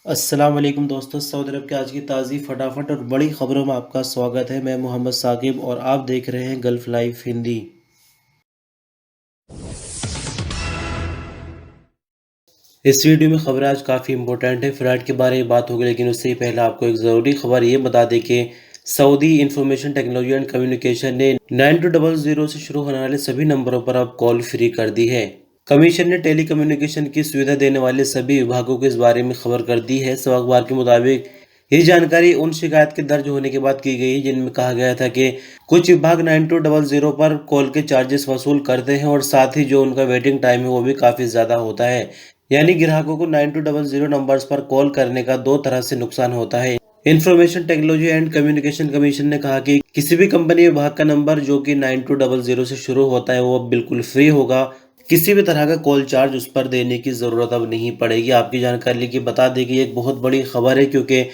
अस्सलाम वालेकुम दोस्तों, सऊदी अरब की आज की ताज़ी फटाफट और बड़ी ख़बरों में आपका स्वागत है। मैं मोहम्मद साकिब और आप देख रहे हैं गल्फ़ लाइव हिंदी। इस वीडियो में खबर आज काफ़ी इंपॉर्टेंट है। फ़्लाइट के बारे में बात होगी, लेकिन उससे ही पहले आपको एक ज़रूरी खबर ये बता दें कि Saudi information technology and communication ने 9200 से शुरू होने वाले सभी नंबरों पर अब कॉल फ्री कर दी है। कमीशन ने टेली कम्युनिकेशन की सुविधा देने वाले सभी विभागों को इस बारे में खबर कर दी है। सवा अखबार के मुताबिक ये जानकारी उन शिकायत के दर्ज होने के बाद की गई जिनमें कहा गया था कि कुछ विभाग 9200 पर कॉल के चार्जेस वसूल करते हैं और साथ ही जो उनका वेटिंग टाइम है वो भी काफ़ी ज़्यादा होता है। यानी ग्राहकों को 9200 नंबर्स पर कॉल करने का दो तरह से नुकसान होता है। Information technology and communication commission ने कहा कि किसी भी कंपनी विभाग का नंबर जो कि 9200 से शुरू होता है वो बिल्कुल फ्री होगा। किसी भी तरह का कॉल चार्ज उस पर देने की ज़रूरत अब नहीं पड़ेगी। आपकी जानकारी की बता दें कि ये एक बहुत बड़ी खबर है, क्योंकि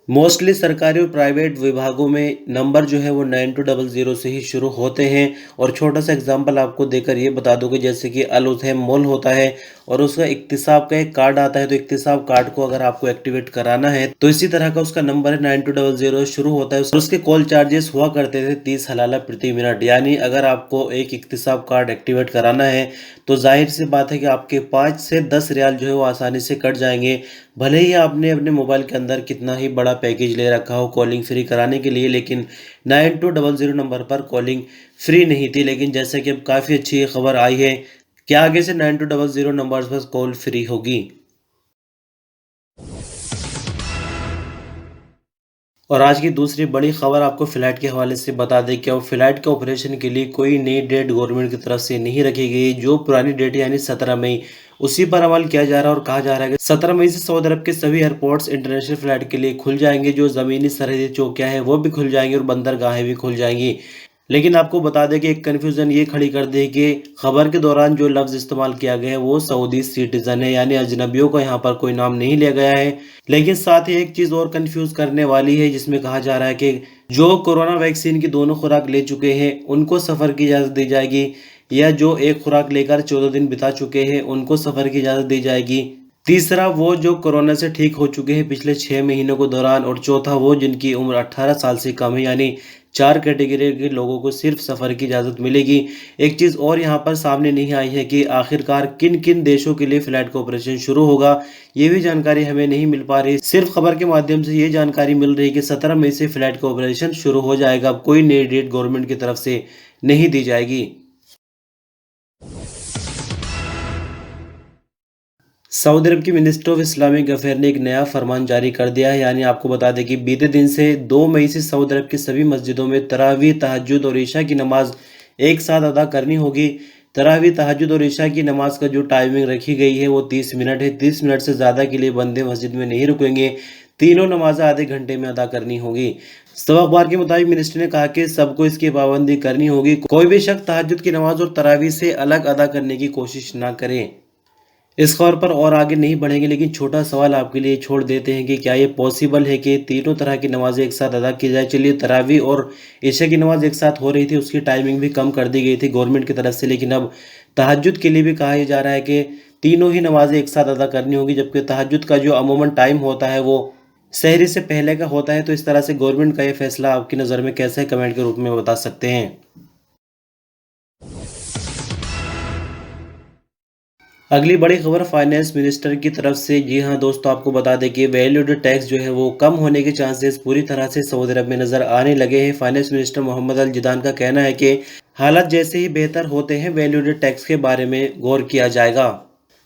मोस्टली सरकारी और प्राइवेट विभागों में नंबर जो है वो 9200 से ही शुरू होते हैं। और छोटा सा एग्जांपल आपको देकर ये बता दूं कि जैसे कि अल उथैम मॉल होता है और उसका इक्तिसाब का एक कार्ड आता है, तो इक्तिसाब कार्ड को अगर आपको एक्टिवेट कराना है तो इसी तरह का उसका नंबर है 9200 शुरू होता है और उसके कॉल चार्जेस हुआ करते थे 30 हलाला प्रति मिनट। यानी अगर आपको एक इक्तिसाब कार्ड एक्टिवेट कराना है तो जाहिर सी बात है कि आपके 5 से 10 रियाल जो है वो आसानी से कट जाएंगे। भले ही आपने अपने मोबाइल के अंदर कितना ही बड़ा पैकेज ले रखा हो कॉलिंग फ्री कराने के लिए, लेकिन 9200 नंबर पर कॉलिंग फ्री नहीं थी। लेकिन जैसे कि अब काफ़ी अच्छी खबर आई है कि आगे से 9200 नंबर्स पर कॉल फ्री होगी। और आज की दूसरी बड़ी खबर आपको फ्लाइट के हवाले से बता दें कि अब फ्लाइट के ऑपरेशन के लिए कोई नई डेट गवर्नमेंट की तरफ से नहीं रखी गई। जो पुरानी डेट यानी 17 मई, उसी पर अमल किया जा रहा है और कहा जा रहा है कि 17 मई से सऊदी अरब के सभी एयरपोर्ट्स इंटरनेशनल फ्लाइट के लिए खुल जाएंगे। जो ज़मीनी सरहदी चौकियां हैं वो भी खुल जाएंगी और बंदरगाहें भी खुल जाएंगी। लेकिन आपको बता दें कि एक कन्फ्यूज़न ये खड़ी कर दी कि खबर के दौरान जो लफ्ज़ इस्तेमाल किया गया है वो सऊदी सिटीज़न है, यानी अजनबियों का यहाँ पर कोई नाम नहीं लिया गया है। लेकिन साथ ही एक चीज़ और कंफ्यूज करने वाली है, जिसमें कहा जा रहा है कि जो कोरोना वैक्सीन की दोनों खुराक ले चुके हैं उनको सफ़र की इजाज़त दी जाएगी, या जो एक खुराक लेकर 14 दिन बिता चुके हैं उनको सफ़र की इजाज़त दी जाएगी। तीसरा वो जो कोरोना से ठीक हो चुके हैं पिछले 6 महीनों के दौरान, और चौथा वो जिनकी उम्र 18 साल से कम है। यानी 4 कैटेगरी के लोगों को सिर्फ सफ़र की इजाज़त मिलेगी। एक चीज़ और यहाँ पर सामने नहीं आई है कि आखिरकार किन किन देशों के लिए फ़्लाइट का ऑपरेशन शुरू होगा, ये भी जानकारी हमें नहीं मिल पा रही। सिर्फ खबर के माध्यम से ये जानकारी मिल रही है कि 17 मई से फ़्लाइट का ऑपरेशन शुरू हो जाएगा। अब कोई नई डेट गवर्नमेंट की तरफ से नहीं दी जाएगी। सऊदी अरब की मिनिस्ट्री ऑफ इस्लामिक अफेयर ने एक नया फरमान जारी कर दिया है। यानी आपको बता दें कि बीते दिन से 2 मई से सऊदी अरब की सभी मस्जिदों में तरावी, तहज्जुद और ईशा की नमाज एक साथ अदा करनी होगी। तरावी, तहज्जुद और ईशा की नमाज का जो टाइमिंग रखी गई है वो 30 मिनट है। 30 मिनट से ज़्यादा के लिए बंदे मस्जिद में नहीं रुकेंगे। तीनों नमाजें आधे घंटे में अदा करनी होगी। सब अखबार के मुताबिक मिनिस्ट्री ने कहा कि सबको इसकी पाबंदी करनी होगी। कोई भी शख्स तहज्जुद की नमाज और तरावी से अलग अदा करने की कोशिश ना करे। इस खबर पर और आगे नहीं बढ़ेंगे, लेकिन छोटा सवाल आपके लिए छोड़ देते हैं कि क्या ये पॉसिबल है कि तीनों तरह की नमाज़ें एक साथ अदा की जाए। चलिए, तरावी और ईशा की नमाज़ एक साथ हो रही थी, उसकी टाइमिंग भी कम कर दी गई थी गवर्नमेंट की तरफ से, लेकिन अब तहज्जुद के लिए भी कहा जा रहा है कि तीनों ही नमाज़ें एक साथ अदा करनी होगी। जबकि तहज्जुद का जो अमूमन टाइम होता है वो सहरी से पहले का होता है। तो इस तरह से गवर्नमेंट का ये फैसला आपकी नज़र में कैसे है, कमेंट के रूप में बता सकते हैं। अगली बड़ी खबर फाइनेंस मिनिस्टर की तरफ से। जी हाँ दोस्तों, आपको बता दें कि वैल्यू टैक्स जो है वो कम होने के चांसेस पूरी तरह से सऊदी अरब में नज़र आने लगे हैं। फाइनेंस मिनिस्टर मोहम्मद अल जिदान का कहना है कि हालात जैसे ही बेहतर होते हैं वैल्यू टैक्स के बारे में गौर किया जाएगा।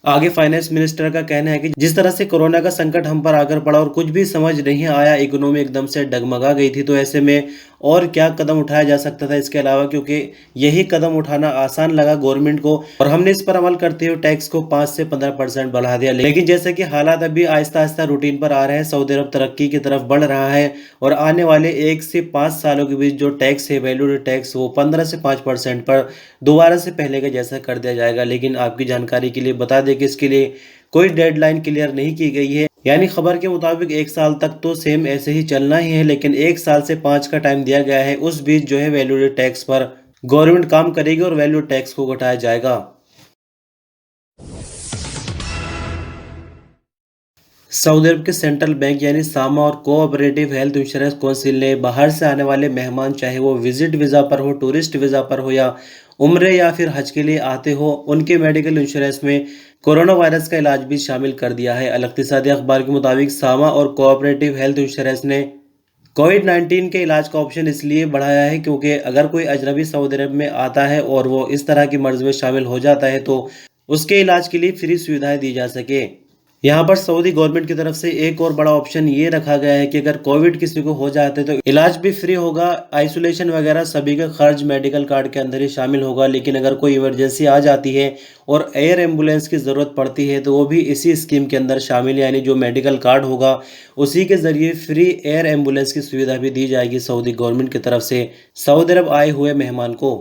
आगे फाइनेंस मिनिस्टर का कहना है कि जिस तरह से कोरोना का संकट हम पर आकर पड़ा और कुछ भी समझ नहीं आया, इकोनॉमी एकदम से डगमगा गई थी, तो ऐसे में और क्या कदम उठाया जा सकता था इसके अलावा, क्योंकि यही कदम उठाना आसान लगा गवर्नमेंट को और हमने इस पर अमल करते हुए टैक्स को 5 से 15% बढ़ा दिया। लेकिन जैसे कि हालात अभी आहिस्ता आहिस्ता रूटीन पर आ रहे हैं, सऊदी अरब तरक्की की तरफ बढ़ रहा है और आने वाले 1 से 5 सालों के बीच जो टैक्स है वैल्यू टैक्स वो 15 से 5% पर दोबारा से पहले का जैसा कर दिया जाएगा। लेकिन आपकी जानकारी के लिए बता दें कि इसके लिए कोई डेडलाइन क्लियर नहीं की गई है। यानी खबर के मुताबिक 1 साल तक तो सेम ऐसे ही चलना ही है, लेकिन 1 साल से 5 का टाइम दिया गया है। उस बीच जो है वैल्यू टैक्स पर गवर्नमेंट काम करेगी और वैल्यू टैक्स को घटाया जाएगा। सऊदी अरब के सेंट्रल बैंक यानी सामा और कोऑपरेटिव हेल्थ इंश्योरेंस काउंसिल ने बाहर से आने वाले मेहमान, चाहे वो विजिट वीज़ा पर हो, टूरिस्ट वीज़ा पर हो या उम्रे या फिर हज के लिए आते हो, उनके मेडिकल इंश्योरेंस में कोरोना वायरस का इलाज भी शामिल कर दिया है। अल इक्तिसादी अखबार के मुताबिक सामा और कोऑपरेटिव हेल्थ इंश्योरेंस ने कोविड-19 के इलाज का ऑप्शन इसलिए बढ़ाया है क्योंकि अगर कोई अजनबी सऊदी अरब में आता है और वो इस तरह की मर्ज में शामिल हो जाता है तो उसके इलाज के लिए फ्री सुविधाएं दी जा सके। यहाँ पर सऊदी गवर्नमेंट की तरफ से एक और बड़ा ऑप्शन ये रखा गया है कि अगर कोविड किसी को हो जाता है तो इलाज भी फ्री होगा, आइसोलेशन वगैरह सभी का खर्च मेडिकल कार्ड के अंदर ही शामिल होगा। लेकिन अगर कोई इमरजेंसी आ जाती है और एयर एम्बुलेंस की ज़रूरत पड़ती है तो वो भी इसी स्कीम के अंदर शामिल है, यानी जो मेडिकल कार्ड होगा उसी के ज़रिए फ्री एयर एम्बुलेंस की सुविधा भी दी जाएगी सऊदी गवर्नमेंट की तरफ से सऊदी अरब आए हुए मेहमान को।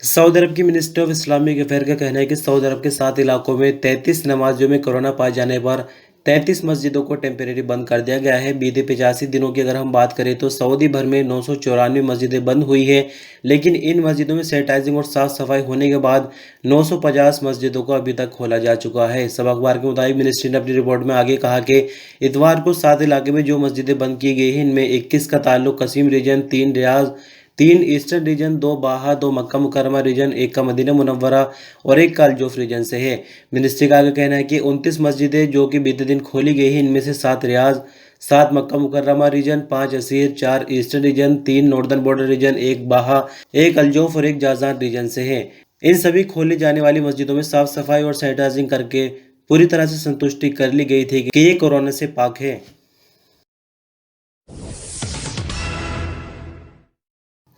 सऊदी अरब की मिनिस्ट्री ऑफ इस्लामिक अफेयर का कहना है कि सऊदी अरब के 7 इलाकों में 33 नमाजियों में कोरोना पाए जाने पर 33 मस्जिदों को टेम्परेरी बंद कर दिया गया है। बीते 85 दिनों की अगर हम बात करें तो सऊदी भर में 994 मस्जिदें बंद हुई है, लेकिन इन मस्जिदों में सैनिटाइजिंग और साफ सफाई होने के बाद 950 मस्जिदों को अभी तक खोला जा चुका है। सब अखबार के मुताबिक मिनिस्ट्री ने अपनी रिपोर्ट में आगे कहा कि इतवार को 7 इलाके में जो मस्जिदें बंद की गई हैं इनमें 21 का ताल्लुक कसीम रीजन, 3 रियाज, 3 ईस्टर्न रीजन, 2 बाहा, 2 मक्का मुकर्रमा रीजन, 1 का मदीना मुनव्वरा और 1 का अल-जोफ रीजन से है। मिनिस्ट्री का आगे कहना है कि 29 मस्जिदें जो कि बीते दिन खोली गई हैं इनमें से 7 Riyadh, 7 Makkah Mukarramah region, 5 Asir, 4 eastern region, 3 northern border region, 1 Baha, 1 अल-जोफ और 1 जाज़ान रीजन से है। इन सभी खोली जाने वाली मस्जिदों में साफ सफाई और सैनिटाइजिंग करके पूरी तरह से संतुष्टि कर ली गई थी कि ये कोरोना से पाक है।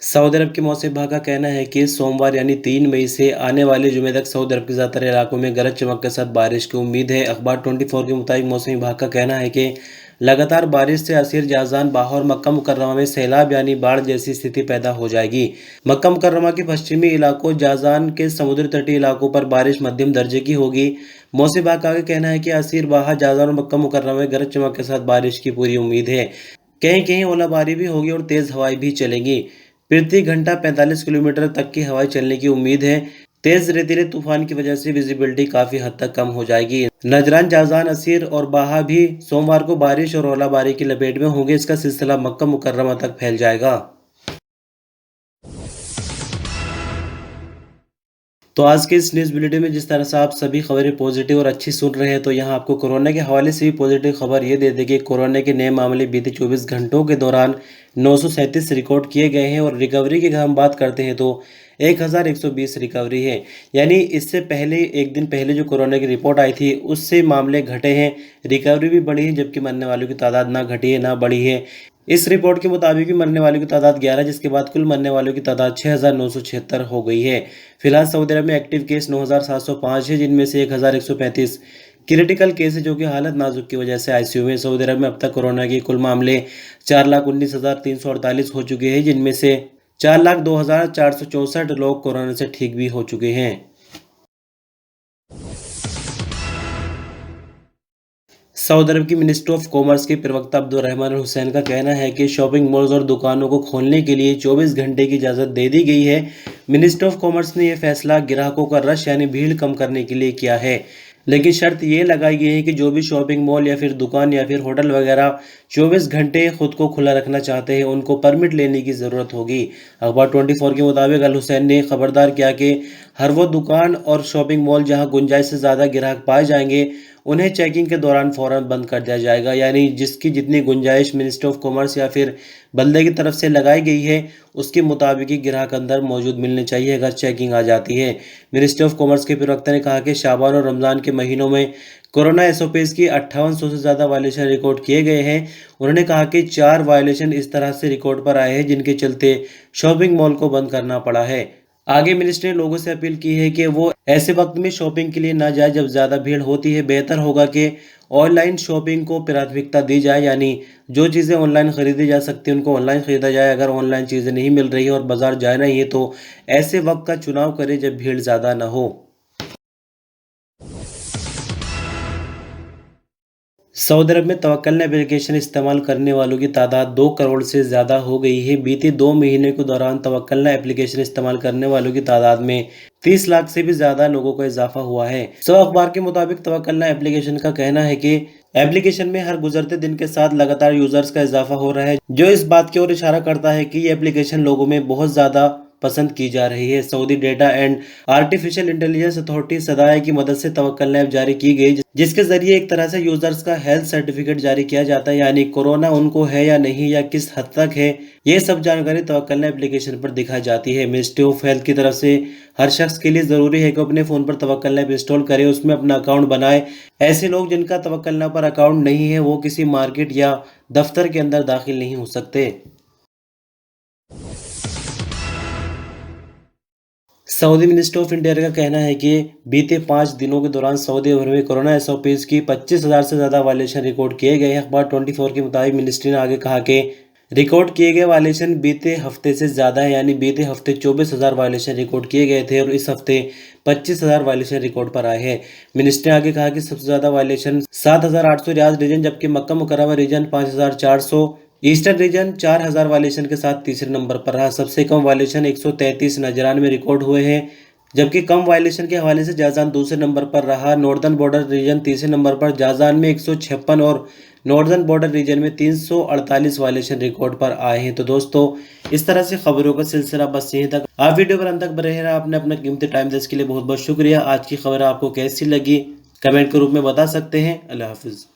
सऊदी अरब के मौसम विभाग का कहना है कि सोमवार यानी 3 मई से आने वाले जुमे तक सऊदी अरब के ज़्यादातर इलाकों में गरज चमक के साथ बारिश की उम्मीद है। अखबार 24 के मुताबिक मौसम विभाग का कहना है कि लगातार बारिश से असीर, जाज़ान, बाहा और मक्का मुकर्रमा में सैलाब यानी बाढ़ जैसी स्थिति पैदा हो जाएगी। मक्का मुकर्रमा के पश्चिमी इलाकों, जाज़ान के समुद्र तटीय इलाकों पर बारिश मध्यम दर्जे की होगी। मौसम विभाग का आगे कहना है कि असीर, बाहा, जाज़ान और मक्का मुकर्रमा में गरज चमक के साथ बारिश की पूरी उम्मीद है। कहीं कहीं ओलाबारी भी होगी और तेज हवाएं भी चलेंगी। प्रति घंटा 45 किलोमीटर तक की हवाएं चलने की उम्मीद है। तेज रेतीले तूफान की वजह से विजिबिलिटी काफी हद तक कम हो जाएगी। नजरान, जाजान, असीर और बाहा भी सोमवार को बारिश और ओलाबारी की लपेट में होंगे। इसका सिलसिला मक्का मुकर्रमा तक फैल जाएगा। तो आज के इस न्यूज़ बुलेटिन में जिस तरह से आप सभी खबरें पॉजिटिव और अच्छी सुन रहे हैं, तो यहाँ आपको कोरोना के हवाले से भी पॉजिटिव खबर ये दे दें कि कोरोना के नए मामले बीते 24 घंटों के दौरान 937 रिकॉर्ड किए गए हैं और रिकवरी की अगर हम बात करते हैं तो 1120 रिकवरी है। यानी इससे पहले एक दिन पहले जो कोरोना की रिपोर्ट आई थी उससे मामले घटे हैं, रिकवरी भी बढ़ी है, जबकि मरने वालों की तादाद ना घटी है ना बढ़ी है। इस रिपोर्ट के मुताबिक भी मरने वालों की तादाद 11, जिसके बाद कुल मरने वालों की तादाद 6,976 हो गई है। फिलहाल सऊदी अरब में एक्टिव केस 9,705 है, जिनमें से 1,135 क्रिटिकल केस है जो कि हालत नाजुक की वजह से आईसीयू में। सऊदी अरब में अब तक कोरोना के कुल मामले 4,19,348 हो चुके हैं, जिनमें से 4,02,464 लोग कोरोना से ठीक भी हो चुके हैं। सऊदी अरब की मिनिस्ट्री ऑफ कॉमर्स के प्रवक्ता अब्दुल रहमान हुसैन का कहना है कि शॉपिंग मॉल्स और दुकानों को खोलने के लिए 24 घंटे की इजाज़त दे दी गई है। मिनिस्ट्री ऑफ कॉमर्स ने यह फैसला ग्राहकों का रश यानी भीड़ कम करने के लिए किया है, लेकिन शर्त ये लगाई गई है कि जो भी शॉपिंग मॉल या फिर दुकान या फिर होटल वगैरह 24 घंटे खुद को खुला रखना चाहते हैं उनको परमिट लेने की ज़रूरत होगी। अखबार 24 के मुताबिक अल हुसैन ने खबरदार किया कि हर वो दुकान और शॉपिंग मॉल जहां गुंजाइश से ज़्यादा ग्राहक पाए जाएंगे उन्हें चेकिंग के दौरान फ़ौरन बंद कर दिया जाएगा। यानी जिसकी जितनी गुंजाइश मिनिस्ट्री ऑफ कॉमर्स या फिर बल्ले की तरफ से लगाई गई है उसके मुताबिक ही ग्राहक अंदर मौजूद मिलने चाहिए अगर चेकिंग आ जाती है। मिनिस्ट्री ऑफ कॉमर्स के प्रवक्ता ने कहा कि शाबान और रमज़ान के महीनों में कोरोना एसओपीज़ की 5800 से ज़्यादा वायलेशन रिकॉर्ड किए गए हैं। उन्होंने कहा कि 4 वायलेशन इस तरह से रिकॉर्ड पर आए हैं जिनके चलते शॉपिंग मॉल को बंद करना पड़ा है। आगे मिनिस्टर ने लोगों से अपील की है कि वो ऐसे वक्त में शॉपिंग के लिए ना जाए जब ज़्यादा भीड़ होती है। बेहतर होगा कि ऑनलाइन शॉपिंग को प्राथमिकता दी जाए, यानी जो चीज़ें ऑनलाइन ख़रीदी जा सकती हैं उनको ऑनलाइन ख़रीदा जाए। अगर ऑनलाइन चीज़ें नहीं मिल रही है और बाज़ार जाना ही है तो ऐसे वक्त का चुनाव करें जब भीड़ ज़्यादा ना हो। सऊदी अरब में तवक्कल एप्लीकेशन इस्तेमाल करने वालों की तादाद 2 करोड़ से ज़्यादा हो गई है। बीते 2 महीने के दौरान तवक्कल एप्लीकेशन इस्तेमाल करने वालों की तादाद में 30 लाख से भी ज्यादा लोगों का इजाफा हुआ है। अखबार के मुताबिक तवक्कलना एप्लीकेशन का कहना है कि एप्लीकेशन में हर गुजरते दिन के साथ लगातार यूजर्स का इजाफा हो रहा है, जो इस बात की ओर इशारा करता है कि ये एप्लीकेशन लोगों में बहुत ज्यादा पसंद की जा रही है। Saudi data and artificial intelligence authority SDAIA की मदद से तवक्कलना ऐप जारी की गई, जिसके जरिए एक तरह से यूजर्स का हेल्थ सर्टिफिकेट जारी किया जाता है, यानी कोरोना उनको है या नहीं या किस हद तक है, ये सब जानकारी तवक्कलना एप्लीकेशन पर दिखाई जाती है। मिनिस्ट्री ऑफ हेल्थ की तरफ से हर शख्स के लिए जरूरी है कि अपने फोन पर तवक्कलना ऐप इंस्टॉल करे, उसमें अपना अकाउंट बनाए। ऐसे लोग जिनका तवक्कलना पर अकाउंट नहीं है वो किसी मार्केट या दफ्तर के अंदर दाखिल नहीं हो सकते। सऊदी मिनिस्ट्री ऑफ इंटीरियर का कहना है कि बीते 5 दिनों के दौरान सऊदी भर में कोरोना एसओपीज की 25,000 से ज्यादा वायलेशन रिकॉर्ड किए गए हैं। अखबार 24 के मुताबिक मिनिस्ट्री ने आगे कहा कि रिकॉर्ड किए गए वायलेशन बीते हफ्ते से ज्यादा है, यानी बीते हफ्ते 24,000 वायलेशन रिकॉर्ड किए गए थे और इस हफ्ते 25,000 वायलेशन रिकॉर्ड पर आए हैं। मिनिस्ट्री ने आगे कहा कि सबसे ज्यादा वायलेशन 7,800 रियाज रीजन, जबकि मक्का Mukarramah reason 5,400, eastern region 4,000 violation के साथ तीसरे नंबर पर रहा। सबसे कम वायलेशन 133 नजरान में रिकॉर्ड हुए हैं, जबकि कम वायलेशन के हवाले से जाजान दूसरे नंबर पर रहा। नॉर्दर्न बॉर्डर रीजन तीसरे नंबर पर, जाजान में 156 और नॉर्दर्न बॉर्डर रीजन में 348 वायलेशन रिकॉर्ड पर आए हैं। तो दोस्तों, इस तरह से खबरों का सिलसिला बस यहीं तक। आप वीडियो पर अंत तक बने रहे, आपने अपना कीमती टाइम देने के लिए बहुत बहुत शुक्रिया। आज की खबर आपको कैसी लगी कमेंट के रूप में बता सकते हैं। अल्लाह हाफिज़।